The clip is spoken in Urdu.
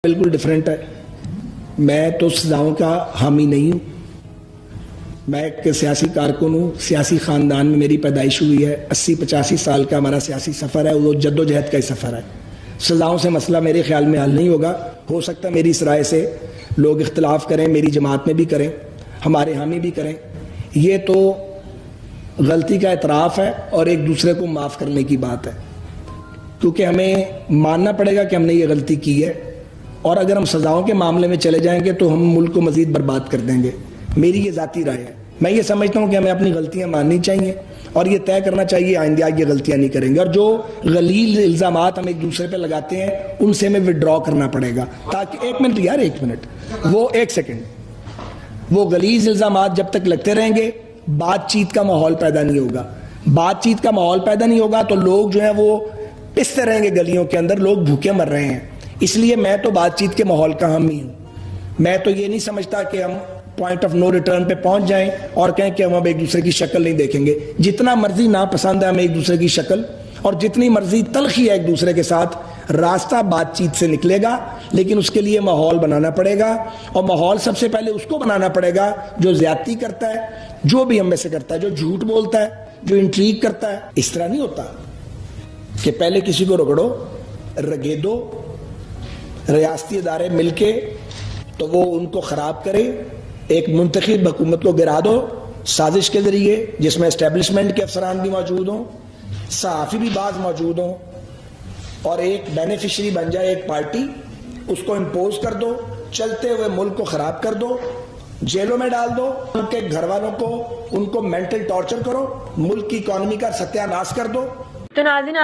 بالکل ڈیفرنٹ ہے. میں تو سزاؤں کا حامی نہیں ہوں. میں ایک سیاسی کارکن ہوں. سیاسی خاندان میں میری پیدائش ہوئی ہے. 80-85 سال کا ہمارا سیاسی سفر ہے. وہ جد و جہد کا ہی سفر ہے. سزاؤں سے مسئلہ میرے خیال میں حل نہیں ہوگا. ہو سکتا ہے میری اس رائے سے لوگ اختلاف کریں, میری جماعت میں بھی کریں, ہمارے حامی بھی کریں. یہ تو غلطی کا اعتراف ہے اور ایک دوسرے کو معاف کرنے کی بات ہے, کیونکہ ہمیں ماننا پڑے گا کہ ہم نے یہ غلطی کی ہے. اور اگر ہم سزاؤں کے معاملے میں چلے جائیں گے تو ہم ملک کو مزید برباد کر دیں گے. میری یہ ذاتی رائے ہے. میں یہ سمجھتا ہوں کہ ہمیں اپنی غلطیاں ماننی چاہیے اور یہ طے کرنا چاہیے آئندہ یہ غلطیاں نہیں کریں گے. اور جو غلیظ الزامات ہم ایک دوسرے پہ لگاتے ہیں ان سے ہمیں وڈرا کرنا پڑے گا, تاکہ ایک منٹ وہ ایک سیکنڈ, وہ غلیظ الزامات جب تک لگتے رہیں گے بات چیت کا ماحول پیدا نہیں ہوگا. بات چیت کا ماحول پیدا نہیں ہوگا تو لوگ جو ہیں وہ پستے رہیں گے گلیوں کے اندر, لوگ بھوکے مر رہے ہیں. اس لیے میں تو بات چیت کے ماحول کا حامی ہوں. میں تو یہ نہیں سمجھتا کہ ہم پوائنٹ آف نو ریٹرن پہ پہنچ جائیں اور کہیں کہ ہم اب ایک دوسرے کی شکل نہیں دیکھیں گے. جتنا مرضی ناپسند ہے ہمیں ایک دوسرے کی شکل, اور جتنی مرضی تلخی ہے ایک دوسرے کے ساتھ, راستہ بات چیت سے نکلے گا. لیکن اس کے لیے ماحول بنانا پڑے گا, اور ماحول سب سے پہلے اس کو بنانا پڑے گا جو زیادتی کرتا ہے, جو بھی ہم میں سے کرتا ہے, جو جھوٹ بولتا ہے, جو انٹریگ کرتا ہے. اس طرح نہیں ہوتا کہ پہلے کسی کو رگڑو, رگیدو, ریاستی ادارے مل کے تو وہ ان کو خراب کرے, ایک منتخب حکومت کو گرا دو سازش کے ذریعے جس میں اسٹیبلشمنٹ کے افسران بھی موجود ہوں, صحافی بھی بعض موجود ہوں, اور ایک بینیفیشری بن جائے ایک پارٹی, اس کو امپوز کر دو, چلتے ہوئے ملک کو خراب کر دو, جیلوں میں ڈال دو, ان کے گھر والوں کو ان کو مینٹل ٹارچر کرو, ملک کی اکانومی کا ستیہ ناش کر دو. تو ناظرین